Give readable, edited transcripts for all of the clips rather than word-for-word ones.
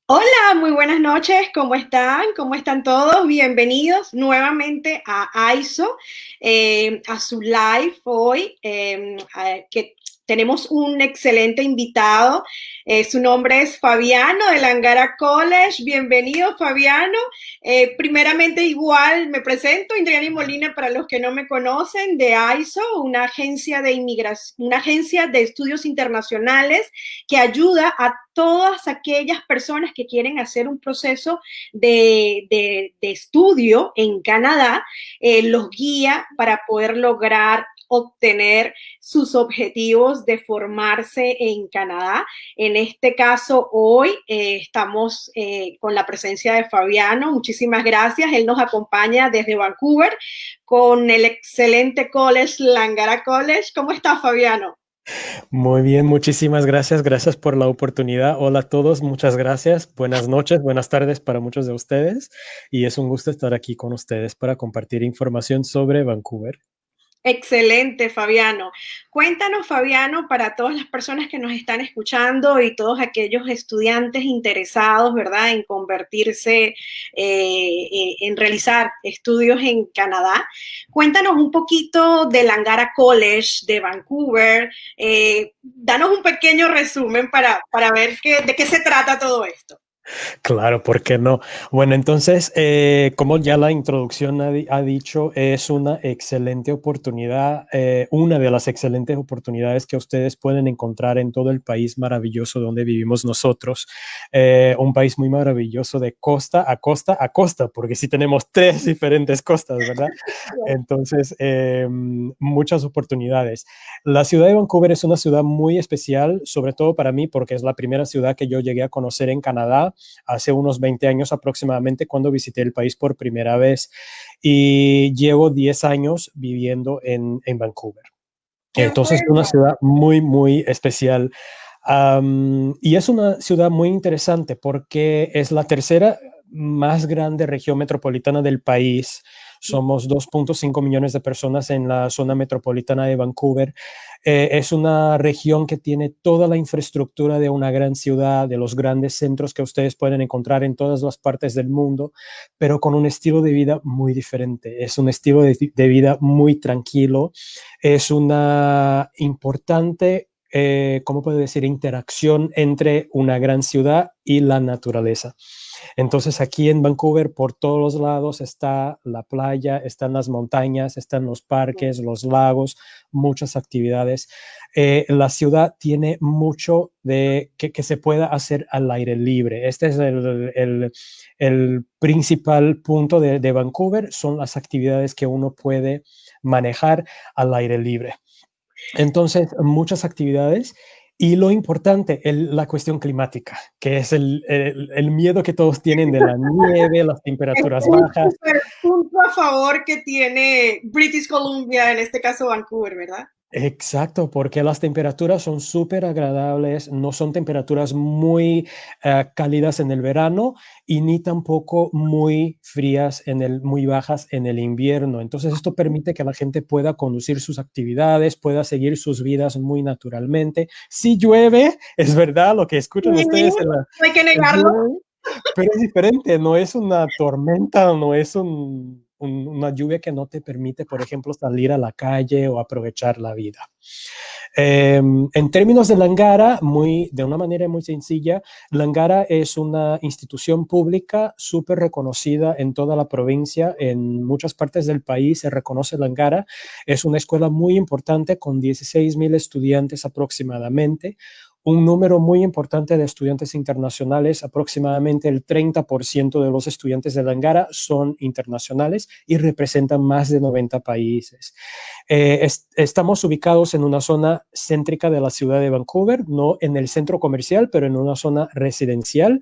Hola, muy buenas noches, ¿cómo están? ¿Cómo están todos? Bienvenidos nuevamente a AISO, a su live hoy, que tenemos un excelente invitado. Su nombre es Fabiano del Angara College. Bienvenido, Fabiano. Primeramente, igual me presento, Indriani Molina, para los que no me conocen, de AISO, una agencia de inmigración, una agencia de estudios internacionales que ayuda a todas aquellas personas que quieren hacer un proceso de estudio en Canadá, los guía para poder lograr obtener sus objetivos de formarse en Canadá. En este caso, hoy estamos con la presencia de Fabiano. Muchísimas gracias. Él nos acompaña desde Vancouver con el excelente college, Langara College. ¿Cómo está, Fabiano? Muy bien, muchísimas gracias. Gracias por la oportunidad. Hola a todos, muchas gracias. Buenas noches, buenas tardes para muchos de ustedes. Y es un gusto estar aquí con ustedes para compartir información sobre Vancouver. Excelente, Fabiano. Cuéntanos, Fabiano, para todas las personas que nos están escuchando y todos aquellos estudiantes interesados, ¿verdad?, en convertirse, en realizar estudios en Canadá. Cuéntanos un poquito del Angara College de Vancouver. Danos un pequeño resumen para ver de qué se trata todo esto. Claro, ¿por qué no? Bueno, entonces, como ya la introducción ha dicho, es una excelente oportunidad, una de las excelentes oportunidades que ustedes pueden encontrar en todo el país maravilloso donde vivimos nosotros. Un país muy maravilloso de costa a costa a costa, porque sí tenemos tres diferentes costas, ¿verdad? Entonces, muchas oportunidades. La ciudad de Vancouver es una ciudad muy especial, sobre todo para mí, porque es la primera ciudad que yo llegué a conocer en Canadá hace unos 20 años aproximadamente cuando visité el país por primera vez y llevo 10 años viviendo en Vancouver. Qué Entonces es una bueno. ciudad muy, muy especial. Y es una ciudad muy interesante porque es la tercera más grande región metropolitana del país. Somos 2.5 millones de personas en la zona metropolitana de Vancouver. Es una región que tiene toda la infraestructura de una gran ciudad, de los grandes centros que ustedes pueden encontrar en todas las partes del mundo, pero con un estilo de vida muy diferente. Es un estilo de vida muy tranquilo. Es una importante, ¿cómo puedo decir?, interacción entre una gran ciudad y la naturaleza. Entonces aquí en Vancouver por todos los lados está la playa, están las montañas, están los parques, los lagos, muchas actividades. La ciudad tiene mucho de que se pueda hacer al aire libre. Este es el principal punto de Vancouver, son las actividades que uno puede manejar al aire libre. Entonces, muchas actividades y lo importante, la cuestión climática, que es el miedo que todos tienen de la nieve, las Es temperaturas un bajas. super punto a favor que tiene British Columbia, en este caso Vancouver, ¿verdad? Exacto, porque las temperaturas son súper agradables, no son temperaturas muy cálidas en el verano y ni tampoco muy frías muy bajas en el invierno. Entonces esto permite que la gente pueda conducir sus actividades, pueda seguir sus vidas muy naturalmente. Si llueve, es verdad lo que escuchan Sí, ustedes no hay que negarlo. llueve, pero es diferente, no es una tormenta, no es una lluvia que no te permite, por ejemplo, salir a la calle o aprovechar la vida. En términos de Langara, de una manera muy sencilla, Langara es una institución pública súper reconocida en toda la provincia, en muchas partes del país se reconoce Langara. Es una escuela muy importante con 16,000 estudiantes aproximadamente, un número muy importante de estudiantes internacionales, aproximadamente el 30% de los estudiantes de Langara son internacionales y representan más de 90 países. Estamos ubicados en una zona céntrica de la ciudad de Vancouver, no en el centro comercial, pero en una zona residencial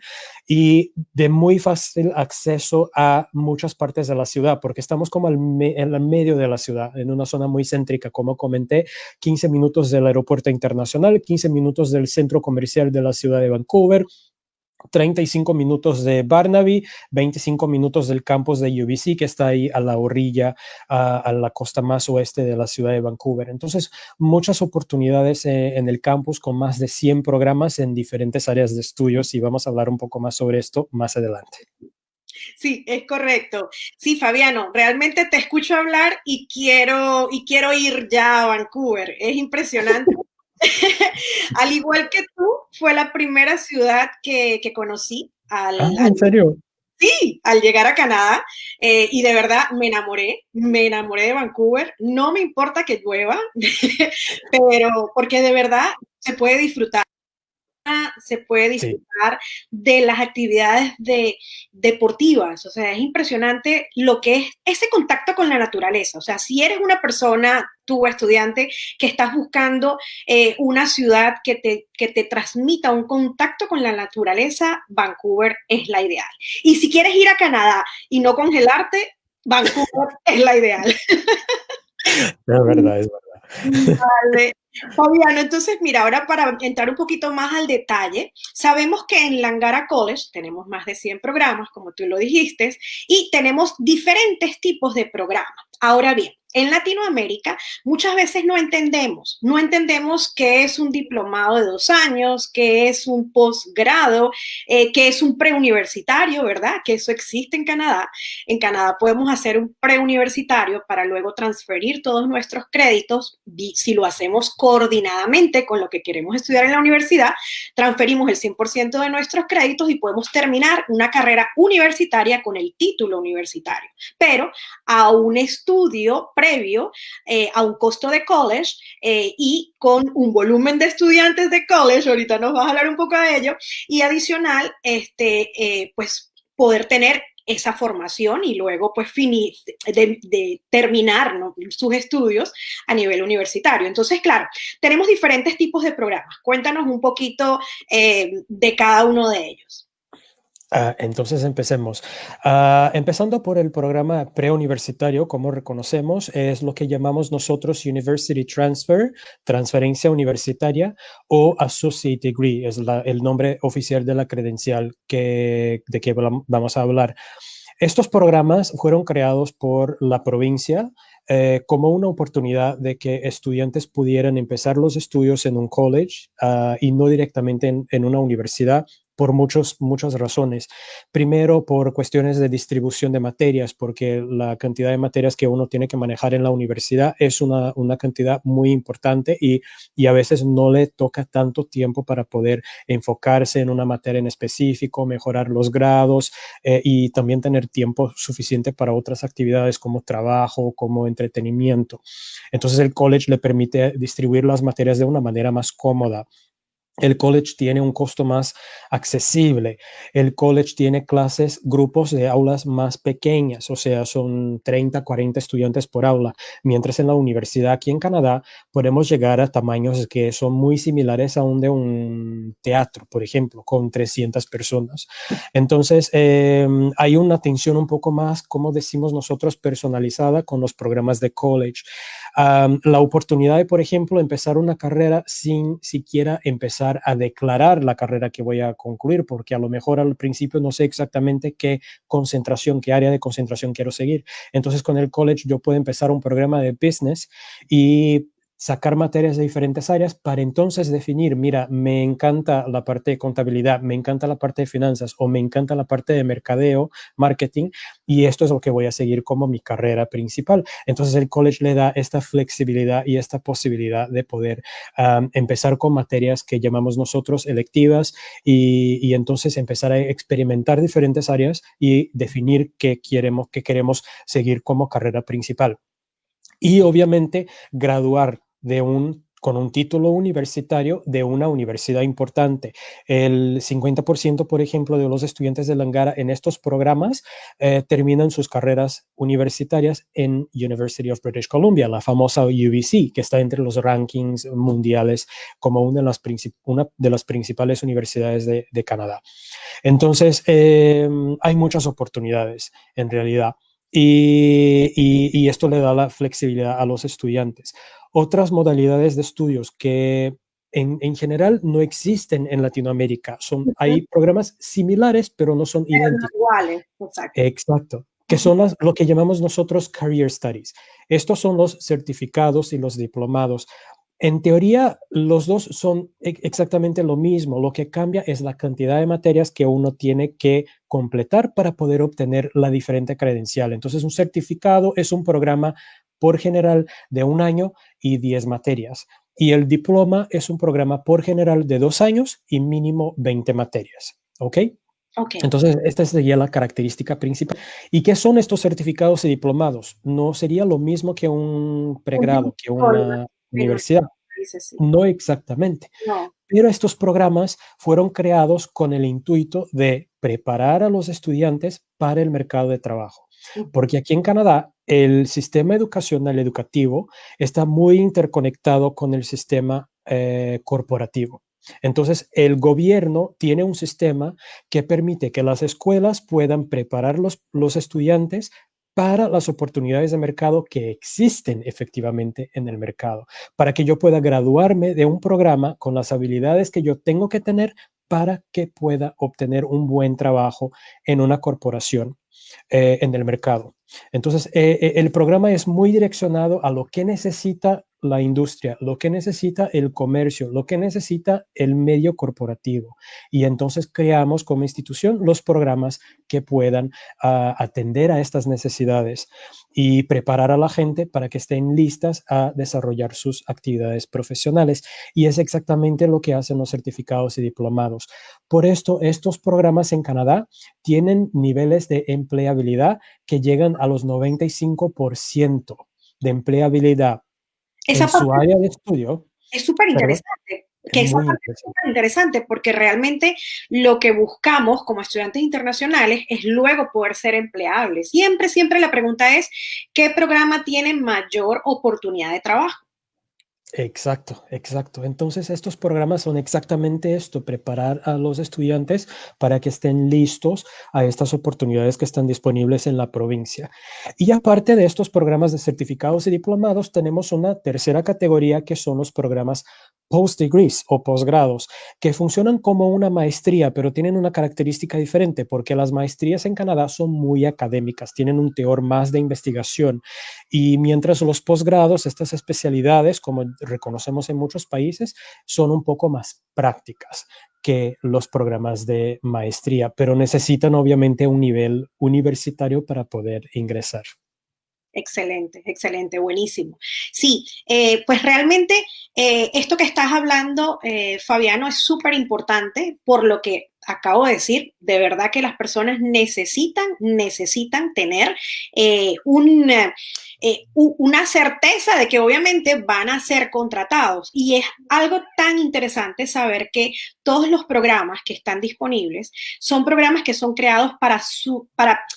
y de muy fácil acceso a muchas partes de la ciudad, porque estamos como en el medio de la ciudad, en una zona muy céntrica, como comenté, 15 minutos del aeropuerto internacional, 15 minutos del centro comercial de la ciudad de Vancouver, 35 minutos de Barnaby, 25 minutos del campus de UBC, que está ahí a la orilla, a la costa más oeste de la ciudad de Vancouver. Entonces, muchas oportunidades en el campus con más de 100 programas en diferentes áreas de estudios y vamos a hablar un poco más sobre esto más adelante. Sí, es correcto. Sí, Fabiano, realmente te escucho hablar y quiero ir ya a Vancouver. Es impresionante. Al igual que tú, fue la primera ciudad que conocí ¿En serio? sí, al llegar a Canadá, y de verdad me enamoré de Vancouver. No me importa que llueva, pero porque de verdad se puede disfrutar. Se puede Sí. disfrutar de las actividades deportivas. O sea, es impresionante lo que es ese contacto con la naturaleza. O sea, si eres una persona, tú estudiante, que estás buscando una ciudad que te transmita un contacto con la naturaleza, Vancouver es la ideal. Y si quieres ir a Canadá y no congelarte, Vancouver es la ideal. Es verdad, es verdad. Vale. Fabiano, entonces mira, ahora para entrar un poquito más al detalle, sabemos que en Langara College tenemos más de 100 programas, como tú lo dijiste, y tenemos diferentes tipos de programas. Ahora bien, en Latinoamérica muchas veces no entendemos qué es un diplomado de 2 años, qué es un posgrado, qué es un preuniversitario, ¿verdad? Que eso existe en Canadá. En Canadá podemos hacer un preuniversitario para luego transferir todos nuestros créditos. Si lo hacemos coordinadamente con lo que queremos estudiar en la universidad, transferimos el 100% de nuestros créditos y podemos terminar una carrera universitaria con el título universitario, pero a un estudio previo, a un costo de college y con un volumen de estudiantes de college, ahorita nos vas a hablar un poco de ello, y adicional, pues poder tener esa formación y luego pues de terminar, ¿no?, sus estudios a nivel universitario. Entonces, claro, tenemos diferentes tipos de programas. Cuéntanos un poquito de cada uno de ellos. Entonces empecemos. Empezando por el programa preuniversitario, como reconocemos, es lo que llamamos nosotros University Transfer, transferencia universitaria, o Associate Degree, es el nombre oficial de la credencial de que vamos a hablar. Estos programas fueron creados por la provincia como una oportunidad de que estudiantes pudieran empezar los estudios en un college y no directamente en una universidad por muchas razones. Primero, por cuestiones de distribución de materias, porque la cantidad de materias que uno tiene que manejar en la universidad es una cantidad muy importante y a veces no le toca tanto tiempo para poder enfocarse en una materia en específico, mejorar los grados y también tener tiempo suficiente para otras actividades como trabajo, como entretenimiento. Entonces el college le permite distribuir las materias de una manera más cómoda. El college tiene un costo más accesible. El college tiene grupos de aulas más pequeñas, o sea, son 30, 40 estudiantes por aula, mientras en la universidad aquí en Canadá podemos llegar a tamaños que son muy similares a un de un teatro, por ejemplo, con 300 personas. Entonces, hay una atención un poco más, como decimos nosotros, personalizada con los programas de college. La oportunidad de, por ejemplo, empezar una carrera sin siquiera empezar a declarar la carrera que voy a concluir, porque a lo mejor al principio no sé exactamente qué área de concentración quiero seguir. Entonces, con el college yo puedo empezar un programa de business y sacar materias de diferentes áreas para entonces definir, mira, me encanta la parte de contabilidad, me encanta la parte de finanzas o me encanta la parte de mercadeo, marketing, y esto es lo que voy a seguir como mi carrera principal. Entonces el college le da esta flexibilidad y esta posibilidad de poder empezar con materias que llamamos nosotros electivas y entonces empezar a experimentar diferentes áreas y definir qué queremos seguir como carrera principal. Y obviamente graduar con un título universitario de una universidad importante. El 50%, por ejemplo, de los estudiantes de Langara en estos programas terminan sus carreras universitarias en University of British Columbia, la famosa UBC, que está entre los rankings mundiales como una de las principales universidades de Canadá. Entonces, hay muchas oportunidades en realidad. Y esto le da la flexibilidad a los estudiantes. Otras modalidades de estudios que en general no existen en Latinoamérica. Hay programas similares, pero no son Pero no idénticos. iguales, exacto. Exacto, que son lo que llamamos nosotros Career Studies. Estos son los certificados y los diplomados. En teoría, los dos son exactamente lo mismo. Lo que cambia es la cantidad de materias que uno tiene que completar para poder obtener la diferente credencial. Entonces, un certificado es un programa por general de 1 año y 10 materias. Y el diploma es un programa por general de 2 años y mínimo 20 materias. ¿Ok? Ok. Entonces, esta sería la característica principal. ¿Y qué son estos certificados y diplomados? No sería lo mismo que un Un pregrado, que diploma una en universidad. nuestros países, sí. No exactamente. No. Pero estos programas fueron creados con el intuito de preparar a los estudiantes para el mercado de trabajo. Porque aquí en Canadá, el sistema educacional educativo está muy interconectado con el sistema corporativo. Entonces, el gobierno tiene un sistema que permite que las escuelas puedan preparar los estudiantes para las oportunidades de mercado que existen efectivamente en el mercado, para que yo pueda graduarme de un programa con las habilidades que yo tengo que tener para que pueda obtener un buen trabajo en una corporación, en el mercado. Entonces, el programa es muy direccionado a lo que necesita la industria, lo que necesita el comercio, lo que necesita el medio corporativo. Y entonces creamos como institución los programas que puedan atender a estas necesidades y preparar a la gente para que estén listas a desarrollar sus actividades profesionales. Y es exactamente lo que hacen los certificados y diplomados. Por esto, estos programas en Canadá tienen niveles de empleabilidad que llegan a los 95% de empleabilidad en Esa su parte área de estudio. es súper Perdón, interesante, es que esa muy parte es interesante. súper interesante porque realmente lo que buscamos como estudiantes internacionales es luego poder ser empleables. Siempre, siempre la pregunta es, ¿qué programa tiene mayor oportunidad de trabajo? Exacto, exacto. Entonces, estos programas son exactamente esto, preparar a los estudiantes para que estén listos a estas oportunidades que están disponibles en la provincia. Y aparte de estos programas de certificados y diplomados, tenemos una tercera categoría que son los programas post degrees o posgrados, que funcionan como una maestría, pero tienen una característica diferente porque las maestrías en Canadá son muy académicas, tienen un teor más de investigación. Y mientras los posgrados, estas especialidades, como reconocemos en muchos países, son un poco más prácticas que los programas de maestría, pero necesitan obviamente un nivel universitario para poder ingresar. Excelente, excelente, buenísimo. Sí, pues realmente esto que estás hablando, Fabiano, es súper importante por lo que acabo de decir. De verdad que las personas necesitan tener una certeza de que obviamente van a ser contratados. Y es algo tan interesante saber que todos los programas que están disponibles son programas que son creados para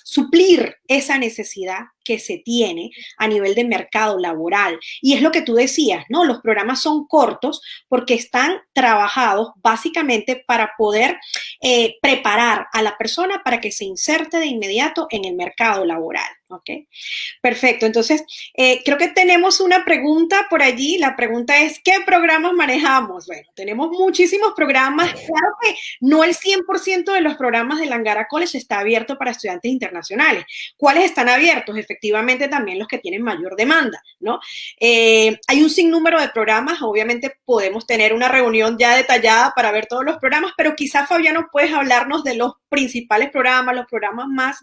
suplir esa necesidad que se tiene a nivel de mercado laboral. Y es lo que tú decías, ¿no? Los programas son cortos porque están trabajados básicamente para poder preparar a la persona para que se inserte de inmediato en el mercado laboral. ¿Ok? Perfecto. Entonces, creo que tenemos una pregunta por allí. La pregunta es, ¿qué programas manejamos? Bueno, tenemos muchísimos programas. Claro que no el 100% de los programas de Langara College está abierto para estudiantes internacionales. ¿Cuáles están abiertos? Efectivamente, también los que tienen mayor demanda, ¿no? Hay un sinnúmero de programas. Obviamente podemos tener una reunión ya detallada para ver todos los programas, pero quizás, Fabiano, puedes hablarnos de los principales programas, los programas más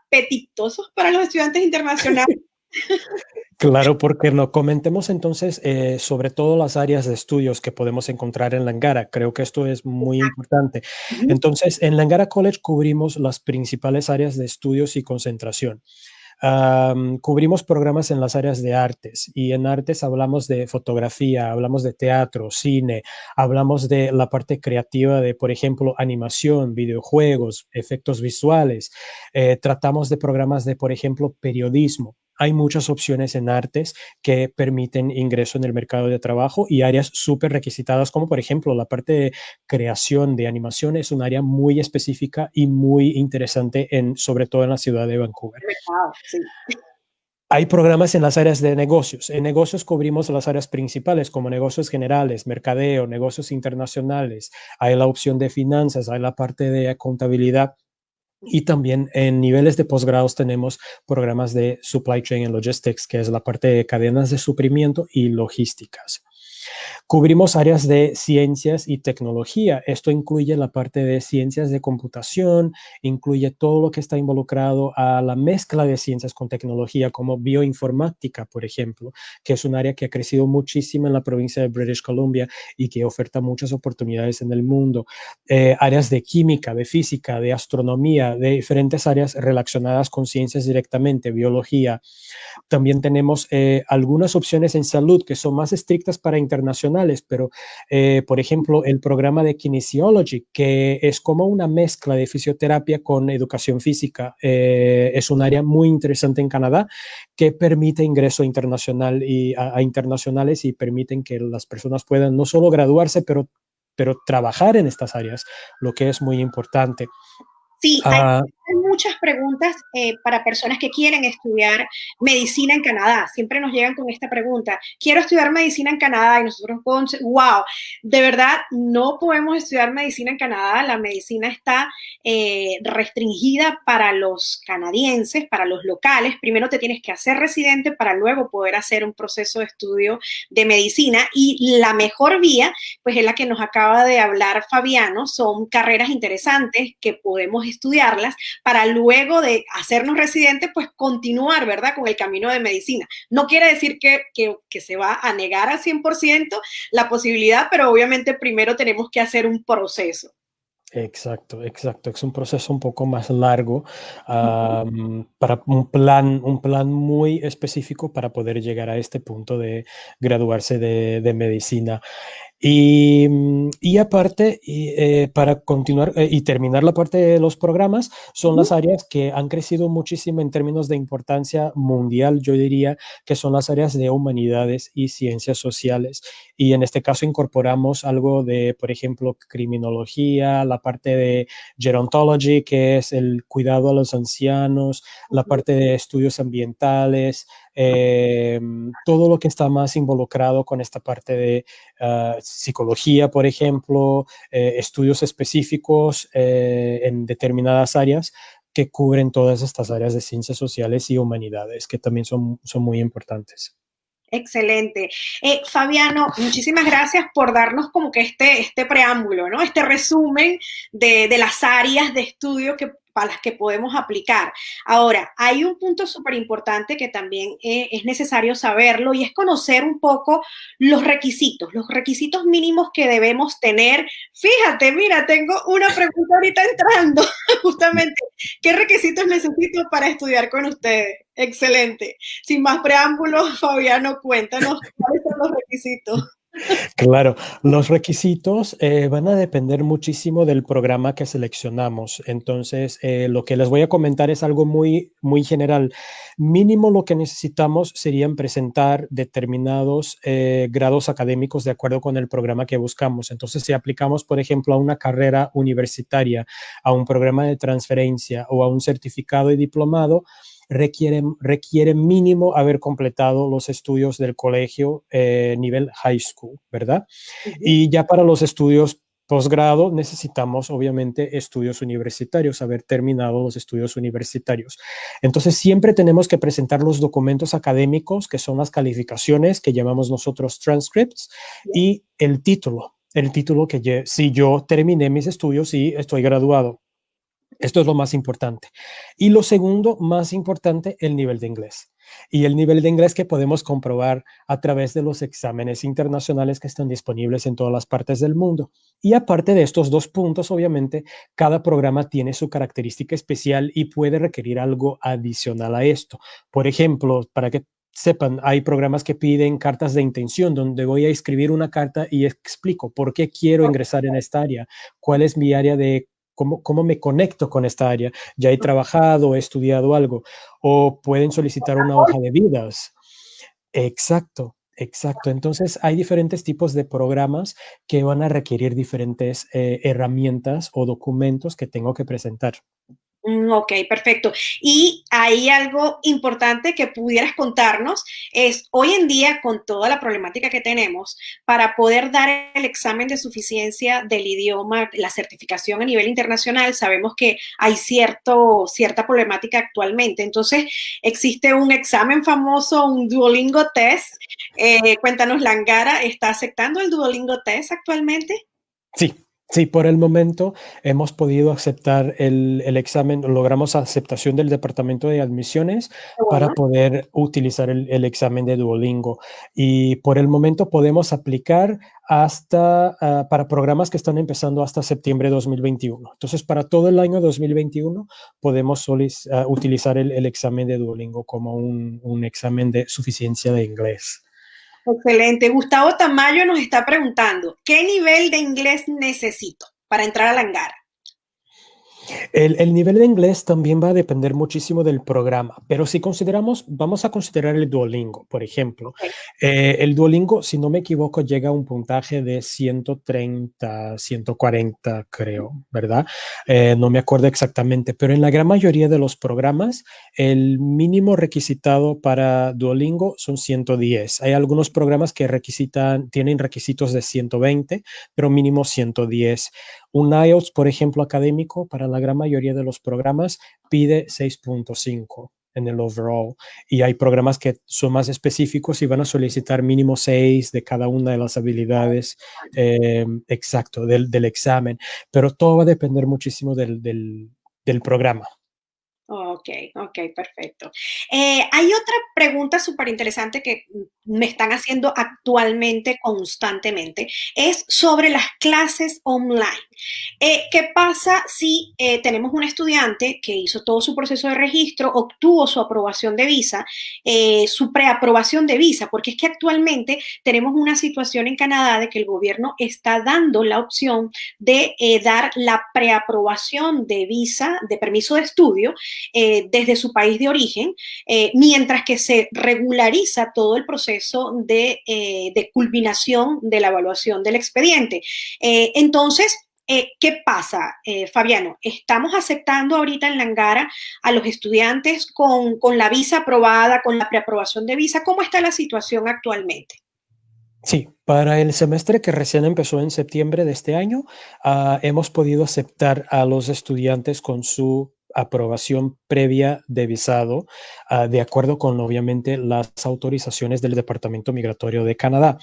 apetitosos para los estudiantes internacionales. Claro, porque no comentemos entonces sobre todo las áreas de estudios que podemos encontrar en Langara. Creo que esto es muy importante. Ujú. Entonces, en Langara College cubrimos las principales áreas de estudios y concentración. Cubrimos programas en las áreas de artes y en artes hablamos de fotografía, hablamos de teatro, cine, hablamos de la parte creativa de, por ejemplo, animación, videojuegos, efectos visuales. Tratamos de programas de, por ejemplo, periodismo. Hay muchas opciones en artes que permiten ingreso en el mercado de trabajo y áreas súper requisitadas como por ejemplo la parte de creación de animación es un área muy específica y muy interesante sobre todo en la ciudad de Vancouver. Mercado, sí. Hay programas en las áreas de negocios. En negocios cubrimos las áreas principales como negocios generales, mercadeo, negocios internacionales. Hay la opción de finanzas, hay la parte de contabilidad. Y también en niveles de posgrados tenemos programas de Supply Chain and Logistics, que es la parte de cadenas de suprimiento y logísticas. Cubrimos áreas de ciencias y tecnología. Esto incluye la parte de ciencias de computación, incluye todo lo que está involucrado a la mezcla de ciencias con tecnología, como bioinformática, por ejemplo, que es un área que ha crecido muchísimo en la provincia de British Columbia y que oferta muchas oportunidades en el mundo. Áreas de química, de física, de astronomía, de diferentes áreas relacionadas con ciencias directamente, biología. También tenemos algunas opciones en salud que son más estrictas para internacionales, pero por ejemplo, el programa de Kinesiology, que es como una mezcla de fisioterapia con educación física, es un área muy interesante en Canadá que permite ingreso internacional y a internacionales y permiten que las personas puedan no solo graduarse, pero trabajar en estas áreas, lo que es muy importante. Sí, hay muchas preguntas para personas que quieren estudiar medicina en Canadá. Siempre nos llegan con esta pregunta. Quiero estudiar medicina en Canadá y nosotros podemos, wow, de verdad no podemos estudiar medicina en Canadá. La medicina está restringida para los canadienses, para los locales. Primero te tienes que hacer residente para luego poder hacer un proceso de estudio de medicina y la mejor vía, pues es la que nos acaba de hablar Fabiano, son carreras interesantes que podemos estudiarlas para luego de hacernos residentes, pues continuar, ¿verdad?, con el camino de medicina. No quiere decir que se va a negar al 100% la posibilidad, pero obviamente primero tenemos que hacer un proceso. Exacto, exacto. Es un proceso un poco más largo Uh -huh. para un plan muy específico para poder llegar a este punto de graduarse de medicina. Y aparte, para continuar y terminar la parte de los programas, son las áreas que han crecido muchísimo en términos de importancia mundial, yo diría que son las áreas de humanidades y ciencias sociales. Y en este caso incorporamos algo de, por ejemplo, criminología, la parte de gerontology, que es el cuidado a los ancianos, la parte de estudios ambientales, todo lo que está más involucrado con esta parte de psicología, por ejemplo, estudios específicos en determinadas áreas que cubren todas estas áreas de ciencias sociales y humanidades, que también son muy importantes. Excelente. Fabiano, muchísimas gracias por darnos como que este preámbulo, ¿no? Este resumen de las áreas de estudio para las que podemos aplicar. Ahora, hay un punto súper importante que también es necesario saberlo y es conocer un poco los requisitos mínimos que debemos tener. Fíjate, mira, tengo una pregunta ahorita entrando, justamente. ¿Qué requisitos necesito para estudiar con ustedes? Excelente. Sin más preámbulos, Fabiano, cuéntanos cuáles son los requisitos. Claro, los requisitos van a depender muchísimo del programa que seleccionamos. Entonces, lo que les voy a comentar es algo muy, muy general. Mínimo lo que necesitamos serían presentar determinados grados académicos de acuerdo con el programa que buscamos. Entonces, si aplicamos, por ejemplo, a una carrera universitaria, a un programa de transferencia o a un certificado y diplomado, requiere mínimo haber completado los estudios del colegio nivel high school, ¿verdad? Y ya para los estudios posgrado necesitamos obviamente estudios universitarios, haber terminado los estudios universitarios. Entonces siempre tenemos que presentar los documentos académicos, que son las calificaciones que llamamos nosotros transcripts, y el título que si yo terminé mis estudios y estoy graduado. Esto es lo más importante. Y lo segundo más importante, el nivel de inglés. Y el nivel de inglés que podemos comprobar a través de los exámenes internacionales que están disponibles en todas las partes del mundo. Y aparte de estos dos puntos, obviamente, cada programa tiene su característica especial y puede requerir algo adicional a esto. Por ejemplo, para que sepan, hay programas que piden cartas de intención, donde voy a escribir una carta y explico por qué quiero ingresar en esta área, cuál es mi área de cómo me conecto con esta área. Ya he trabajado, he estudiado algo. O pueden solicitar una hoja de vidas. Exacto, exacto. Entonces, hay diferentes tipos de programas que van a requerir diferentes herramientas o documentos que tengo que presentar. Ok, perfecto. Y hay algo importante que pudieras contarnos, es hoy en día con toda la problemática que tenemos, para poder dar el examen de suficiencia del idioma, la certificación a nivel internacional, sabemos que hay cierta problemática actualmente. Entonces, existe un examen famoso, un Duolingo Test. Cuéntanos, ¿Langara está aceptando el Duolingo Test actualmente? Sí, sí, por el momento hemos podido aceptar el examen, logramos aceptación del Departamento de Admisiones para Bueno. poder utilizar el examen de Duolingo. Y por el momento podemos aplicar hasta para programas que están empezando hasta septiembre de 2021. Entonces, para todo el año 2021 podemos utilizar el examen de Duolingo como un examen de suficiencia de inglés. Excelente. Gustavo Tamayo nos está preguntando, ¿qué nivel de inglés necesito para entrar a la Angara? El nivel de inglés también va a depender muchísimo del programa, pero si consideramos, vamos a considerar el Duolingo, por ejemplo. Okay. El Duolingo, si no me equivoco, llega a un puntaje de 130, 140, creo, ¿verdad? No me acuerdo exactamente, pero en la gran mayoría de los programas, el mínimo requisitado para Duolingo son 110. Hay algunos programas que tienen requisitos de 120, pero mínimo 110. Un IELTS, por ejemplo, académico, para la gran mayoría de los programas pide 6.5 en el overall. Y hay programas que son más específicos y van a solicitar mínimo 6 de cada una de las habilidades exacto del examen. Pero todo va a depender muchísimo del programa. Ok, ok, perfecto. Hay otra pregunta súper interesante que me están haciendo actualmente, constantemente, es sobre las clases online. ¿Qué pasa si tenemos un estudiante que hizo todo su proceso de registro, obtuvo su aprobación de visa, su preaprobación de visa? Porque es que actualmente tenemos una situación en Canadá de que el gobierno está dando la opción de dar la preaprobación de visa, de permiso de estudio, desde su país de origen, mientras que se regulariza todo el proceso de culminación de la evaluación del expediente. Entonces, ¿qué pasa, Fabiano? Estamos aceptando ahorita en Langara a los estudiantes con la visa aprobada, con la preaprobación de visa. ¿Cómo está la situación actualmente? Sí, para el semestre que recién empezó en septiembre de este año, hemos podido aceptar a los estudiantes con su aprobación previa de visado, de acuerdo con, obviamente, las autorizaciones del Departamento Migratorio de Canadá.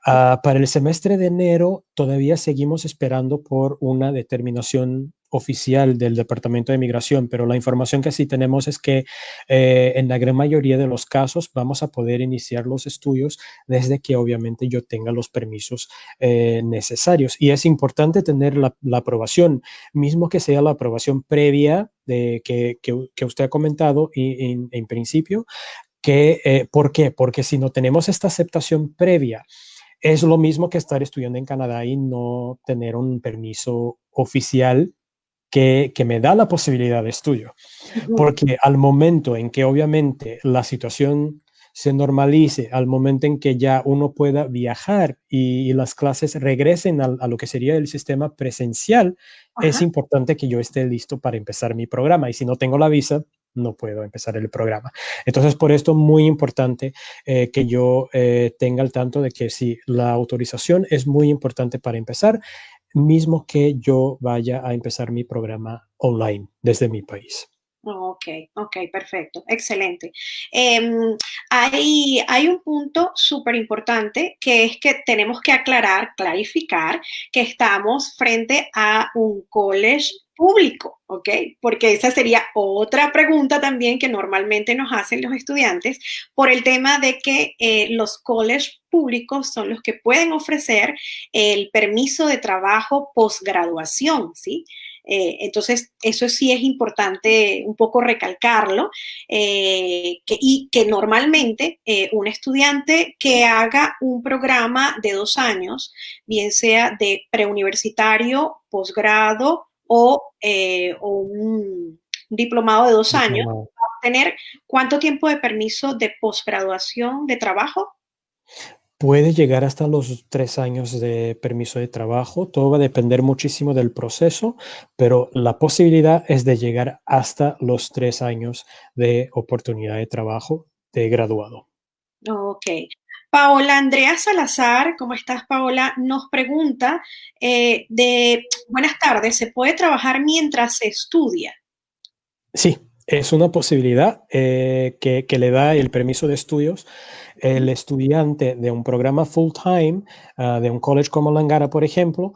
Para el semestre de enero todavía seguimos esperando por una determinación oficial del Departamento de Migración, pero la información que sí tenemos es que en la gran mayoría de los casos vamos a poder iniciar los estudios desde que obviamente yo tenga los permisos necesarios. Y es importante tener la aprobación, mismo que sea la aprobación previa que usted ha comentado y, en principio, ¿por qué? Porque si no tenemos esta aceptación previa, es lo mismo que estar estudiando en Canadá y no tener un permiso oficial que me da la posibilidad de estudio. Ujú. Porque al momento en que obviamente la situación se normalice, al momento en que ya uno pueda viajar y las clases regresen a lo que sería el sistema presencial, es Ajá. importante que yo esté listo para empezar mi programa. Y si no tengo la visa, no puedo empezar el programa. Entonces, por esto, muy importante que yo tenga al tanto de que sí, la autorización es muy importante para empezar, mismo que yo vaya a empezar mi programa online desde mi país. Ok, ok, perfecto, excelente. Hay un punto súper importante que es que tenemos que aclarar, clarificar que estamos frente a un college público, ¿ok? Porque esa sería otra pregunta también que normalmente nos hacen los estudiantes por el tema de que los college públicos son los que pueden ofrecer el permiso de trabajo posgraduación, ¿sí? Entonces, eso sí es importante un poco recalcarlo, y que normalmente un estudiante que haga un programa de 2 años, bien sea de preuniversitario, posgrado o un diplomado de 2 años, Diplomado. va a tener ¿cuánto tiempo de permiso de posgraduación de trabajo? Puede llegar hasta los 3 años de permiso de trabajo. Todo va a depender muchísimo del proceso, pero la posibilidad es de llegar hasta los 3 años de oportunidad de trabajo de graduado. Ok. Paola Andrea Salazar, ¿cómo estás, Paola? Nos pregunta buenas tardes, ¿se puede trabajar mientras se estudia? Sí, es una posibilidad que le da el permiso de estudios. El estudiante de un programa full time, de un college como Langara, por ejemplo,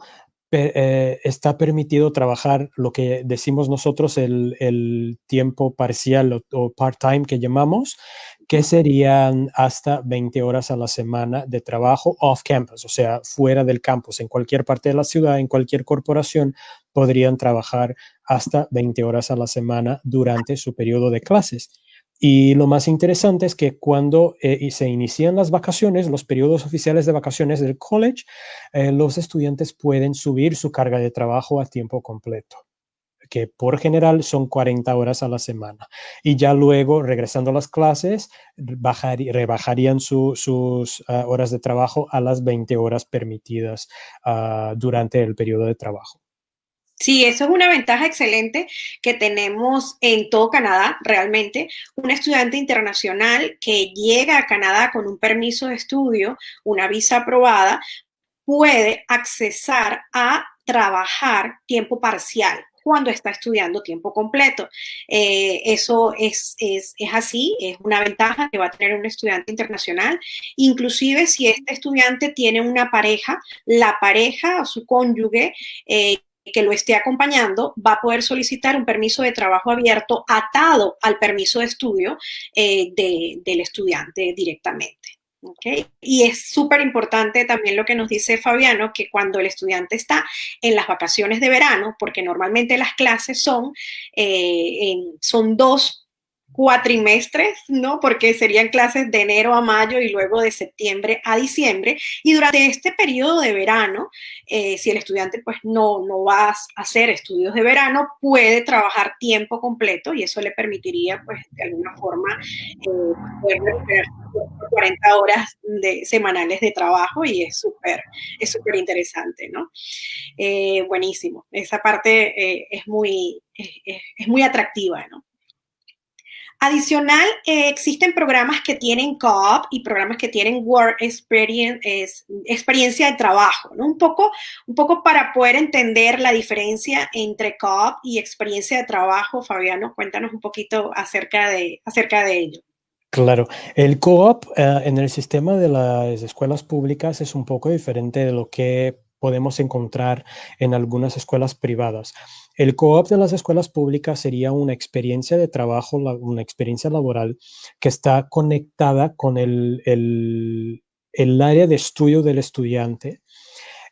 está permitido trabajar lo que decimos nosotros el tiempo parcial o part-time que llamamos, que serían hasta 20 horas a la semana de trabajo off campus, o sea, fuera del campus, en cualquier parte de la ciudad, en cualquier corporación, podrían trabajar hasta 20 horas a la semana durante su periodo de clases. Y lo más interesante es que cuando se inician las vacaciones, los periodos oficiales de vacaciones del college, los estudiantes pueden subir su carga de trabajo a tiempo completo, que por general son 40 horas a la semana. Y ya luego, regresando a las clases, rebajarían sus horas de trabajo a las 20 horas permitidas durante el periodo de trabajo. Sí, eso es una ventaja excelente que tenemos en todo Canadá, realmente. Un estudiante internacional que llega a Canadá con un permiso de estudio, una visa aprobada, puede accesar a trabajar tiempo parcial cuando está estudiando tiempo completo. Eso es así, es una ventaja que va a tener un estudiante internacional. Inclusive si este estudiante tiene una pareja, la pareja o su cónyuge que lo esté acompañando va a poder solicitar un permiso de trabajo abierto atado al permiso de estudio del estudiante directamente. ¿Okay? Y es súper importante también lo que nos dice Fabiano, que cuando el estudiante está en las vacaciones de verano, porque normalmente las clases son 2 cuatrimestres, ¿no? Porque serían clases de enero a mayo y luego de septiembre a diciembre. Y durante este periodo de verano, si el estudiante pues no va a hacer estudios de verano, puede trabajar tiempo completo y eso le permitiría pues de alguna forma poder recuperar 40 horas semanales de trabajo y es súper interesante, ¿no? Buenísimo. Esa parte es muy atractiva, ¿no? Adicional, existen programas que tienen co-op y programas que tienen work experience, experiencia de trabajo, ¿no? Un poco para poder entender la diferencia entre co-op y experiencia de trabajo. Fabiano, cuéntanos un poquito acerca de ello. Claro, el co-op en el sistema de las escuelas públicas es un poco diferente de lo que podemos encontrar en algunas escuelas privadas. El co-op de las escuelas públicas sería una experiencia de trabajo, una experiencia laboral que está conectada con el área de estudio del estudiante.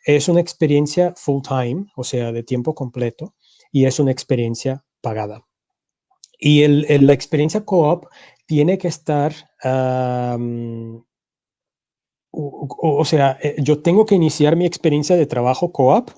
Es una experiencia full time, o sea, de tiempo completo, y es una experiencia pagada. Y la experiencia co-op tiene que estar, o sea, yo tengo que iniciar mi experiencia de trabajo co-op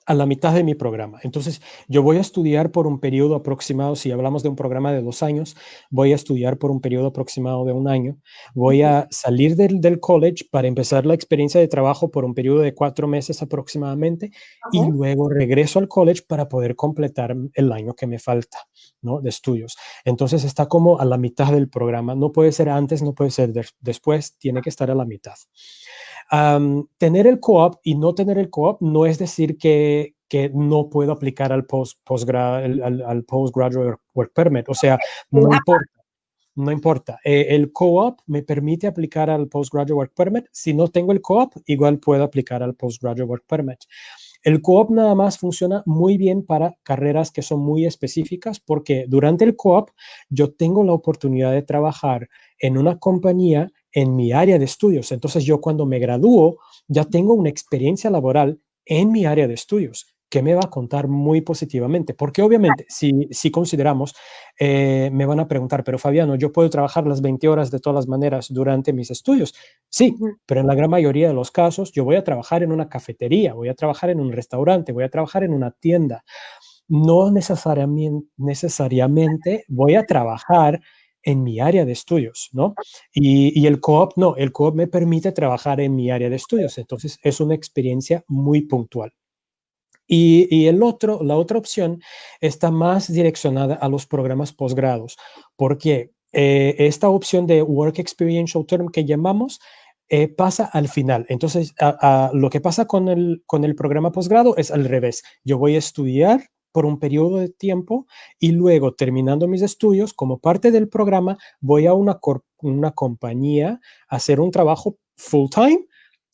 a la mitad de mi programa. Entonces, yo voy a estudiar por un periodo aproximado, si hablamos de un programa de 2 años, voy a estudiar por un periodo aproximado de un año. Voy a salir del college para empezar la experiencia de trabajo por un periodo de 4 meses aproximadamente y luego regreso al college para poder completar el año que me falta, ¿no? De estudios. Entonces, está como a la mitad del programa. No puede ser antes, no puede ser después, tiene que estar a la mitad. Tener el co-op y no tener el co-op no es decir que no puedo aplicar al postgraduate work permit. O sea, no importa. No importa. El co-op me permite aplicar al postgraduate work permit. Si no tengo el co-op, igual puedo aplicar al postgraduate work permit. El co-op nada más funciona muy bien para carreras que son muy específicas porque durante el co-op yo tengo la oportunidad de trabajar en una compañía en mi área de estudios. Entonces yo cuando me gradúo ya tengo una experiencia laboral en mi área de estudios que me va a contar muy positivamente. Porque obviamente si consideramos, me van a preguntar, pero Fabiano, ¿yo puedo trabajar las 20 horas de todas las maneras durante mis estudios? Sí, pero en la gran mayoría de los casos yo voy a trabajar en una cafetería, voy a trabajar en un restaurante, voy a trabajar en una tienda. No necesariamente voy a trabajar en mi área de estudios, ¿no? Y el co-op no, el co-op me permite trabajar en mi área de estudios, entonces es una experiencia muy puntual. Y la otra opción está más direccionada a los programas posgrados, porque esta opción de Work Experiential Term que llamamos pasa al final. Entonces, lo que pasa con el programa posgrado es al revés. Yo voy a estudiar por un periodo de tiempo y luego, terminando mis estudios, como parte del programa, voy a una compañía a hacer un trabajo full time.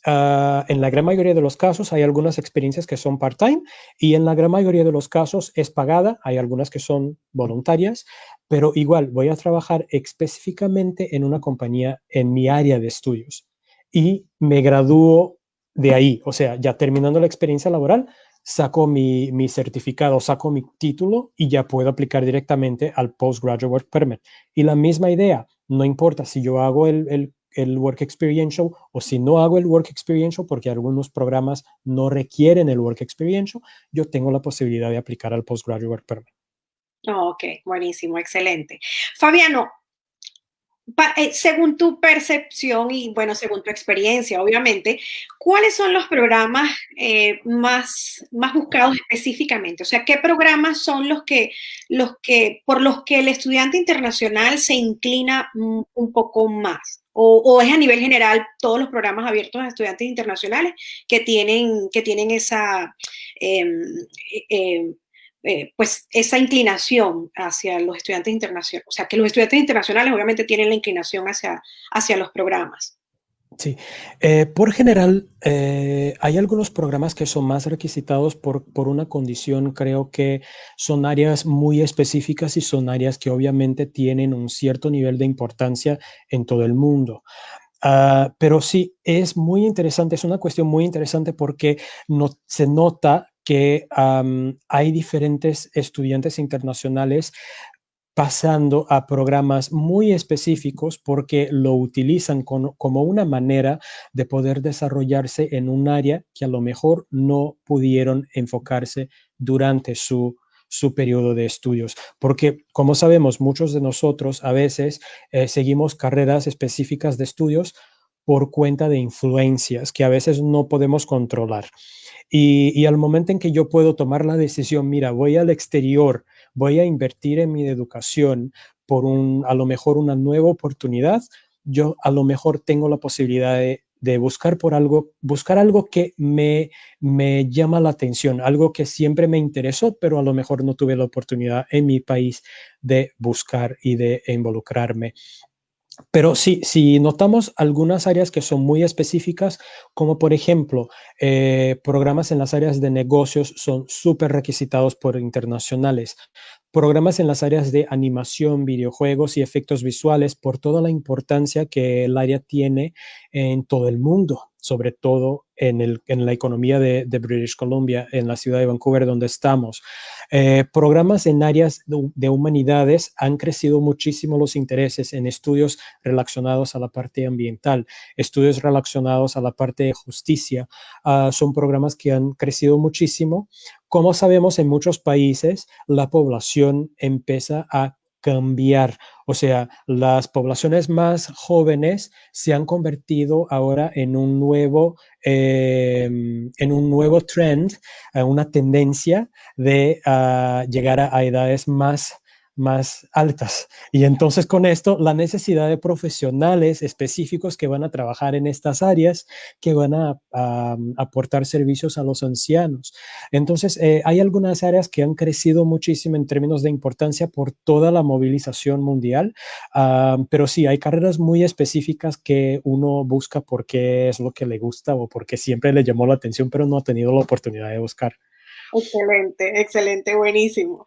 En la gran mayoría de los casos hay algunas experiencias que son part-time y en la gran mayoría de los casos es pagada, hay algunas que son voluntarias, pero igual voy a trabajar específicamente en una compañía en mi área de estudios y me gradúo de ahí, o sea, ya terminando la experiencia laboral, saco mi certificado, saco mi título y ya puedo aplicar directamente al Postgraduate Work Permit. Y la misma idea, no importa si yo hago el Work Experiential o si no hago el Work Experiential, porque algunos programas no requieren el Work Experiential, yo tengo la posibilidad de aplicar al Postgraduate Work Permit. Ok, buenísimo, excelente. Fabiano, según tu percepción y, bueno, según tu experiencia, obviamente, ¿cuáles son los programas más buscados específicamente? O sea, ¿qué programas son por los que el estudiante internacional se inclina un poco más? O es a nivel general todos los programas abiertos a estudiantes internacionales que tienen esa, em, em, pues esa inclinación hacia los estudiantes internacionales, o sea, que los estudiantes internacionales obviamente tienen la inclinación hacia los programas. Sí, por general hay algunos programas que son más requisitados por una condición, creo que son áreas muy específicas y son áreas que obviamente tienen un cierto nivel de importancia en todo el mundo. Pero sí, es muy interesante, es una cuestión muy interesante porque se nota que hay diferentes estudiantes internacionales pasando a programas muy específicos porque lo utilizan como una manera de poder desarrollarse en un área que a lo mejor no pudieron enfocarse durante su periodo de estudios. Porque, como sabemos, muchos de nosotros a veces seguimos carreras específicas de estudios por cuenta de influencias que a veces no podemos controlar. Y al momento en que yo puedo tomar la decisión, mira, voy al exterior, voy a invertir en mi educación por a lo mejor una nueva oportunidad, yo a lo mejor tengo la posibilidad de buscar algo que me llama la atención, algo que siempre me interesó, pero a lo mejor no tuve la oportunidad en mi país de buscar y de involucrarme. Pero sí, si notamos algunas áreas que son muy específicas, como por ejemplo, programas en las áreas de negocios son súper requisitados por internacionales. Programas en las áreas de animación, videojuegos y efectos visuales por toda la importancia que el área tiene en todo el mundo, sobre todo en la economía de British Columbia, en la ciudad de Vancouver, donde estamos. Programas en áreas de humanidades han crecido muchísimo los intereses en estudios relacionados a la parte ambiental, estudios relacionados a la parte de justicia. Son programas que han crecido muchísimo. Como sabemos, en muchos países la población empieza a cambiar. O sea, las poblaciones más jóvenes se han convertido ahora en un nuevo trend, una tendencia de llegar a edades más altas. Y entonces con esto, la necesidad de profesionales específicos que van a trabajar en estas áreas, que van a aportar servicios a los ancianos. Entonces, hay algunas áreas que han crecido muchísimo en términos de importancia por toda la movilización mundial, pero sí, hay carreras muy específicas que uno busca porque es lo que le gusta o porque siempre le llamó la atención, pero no ha tenido la oportunidad de buscar. Excelente, excelente, buenísimo.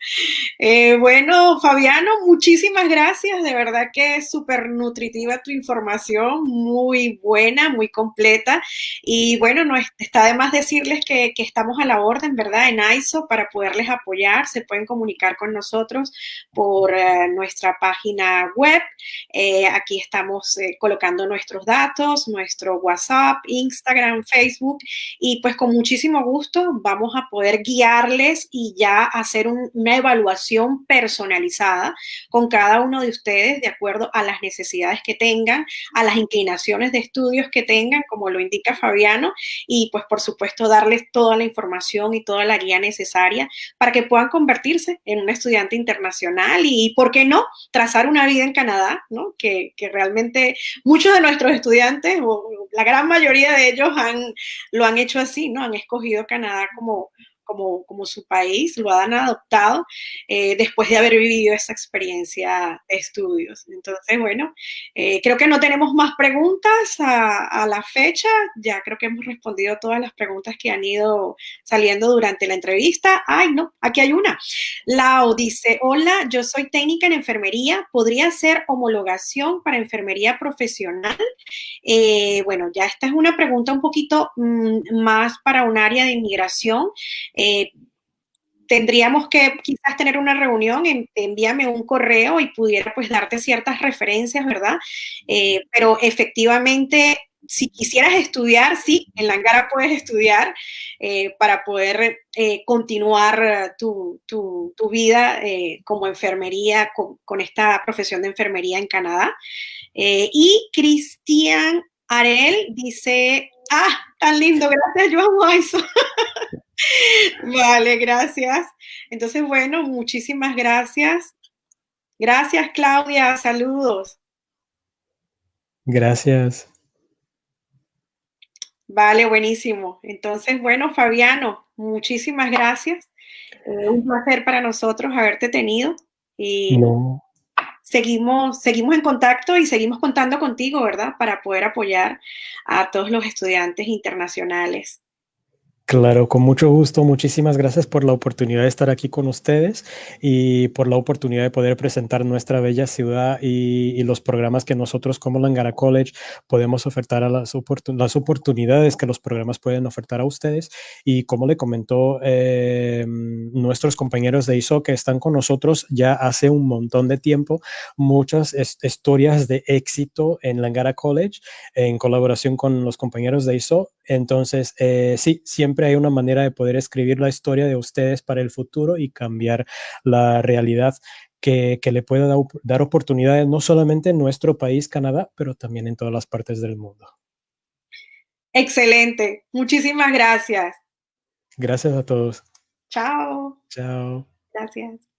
Bueno, Fabiano, muchísimas gracias. De verdad que es súper nutritiva tu información, muy buena, muy completa. Y bueno, no está de más decirles que estamos a la orden, ¿verdad? En ISO para poderles apoyar. Se pueden comunicar con nosotros por nuestra página web. Aquí estamos colocando nuestros datos, nuestro WhatsApp, Instagram, Facebook. Y pues con muchísimo gusto vamos a poder guiarles y ya hacer una evaluación atención personalizada con cada uno de ustedes de acuerdo a las necesidades que tengan, a las inclinaciones de estudios que tengan, como lo indica Fabiano, y pues por supuesto darles toda la información y toda la guía necesaria para que puedan convertirse en un estudiante internacional y, ¿por qué no?, trazar una vida en Canadá, ¿no? Que realmente muchos de nuestros estudiantes, o la gran mayoría de ellos lo han hecho así, ¿no? Han escogido Canadá como su país, lo han adoptado después de haber vivido esa experiencia de estudios. Entonces, bueno, creo que no tenemos más preguntas a la fecha. Ya creo que hemos respondido todas las preguntas que han ido saliendo durante la entrevista. Ay, no, aquí hay una. Lau dice, hola, yo soy técnica en enfermería. ¿Podría hacer homologación para enfermería profesional? Bueno, ya esta es una pregunta un poquito más para un área de inmigración. Eh, Tendríamos que quizás tener una reunión, envíame un correo y pudiera pues darte ciertas referencias, ¿verdad? Pero efectivamente, si quisieras estudiar, sí, en la Angara puedes estudiar para poder continuar tu vida como enfermería, con esta profesión de enfermería en Canadá. Y Cristian Arel dice, tan lindo, gracias, yo amo eso. Vale, gracias. Entonces, bueno, muchísimas gracias. Gracias, Claudia. Saludos. Gracias. Vale, buenísimo. Entonces, bueno, Fabiano, muchísimas gracias. Un placer para nosotros haberte tenido y No. seguimos en contacto y seguimos contando contigo, ¿verdad? Para poder apoyar a todos los estudiantes internacionales. Claro, con mucho gusto. Muchísimas gracias por la oportunidad de estar aquí con ustedes y por la oportunidad de poder presentar nuestra bella ciudad y los programas que nosotros como Langara College podemos ofertar a las oportunidades que los programas pueden ofertar a ustedes. Y como le comentó nuestros compañeros de ISO que están con nosotros ya hace un montón de tiempo, muchas historias de éxito en Langara College en colaboración con los compañeros de ISO. Entonces, sí, siempre hay una manera de poder escribir la historia de ustedes para el futuro y cambiar la realidad que le pueda dar oportunidades no solamente en nuestro país, Canadá, pero también en todas las partes del mundo. Excelente. Muchísimas gracias. Gracias a todos. Chao. Chao. Gracias.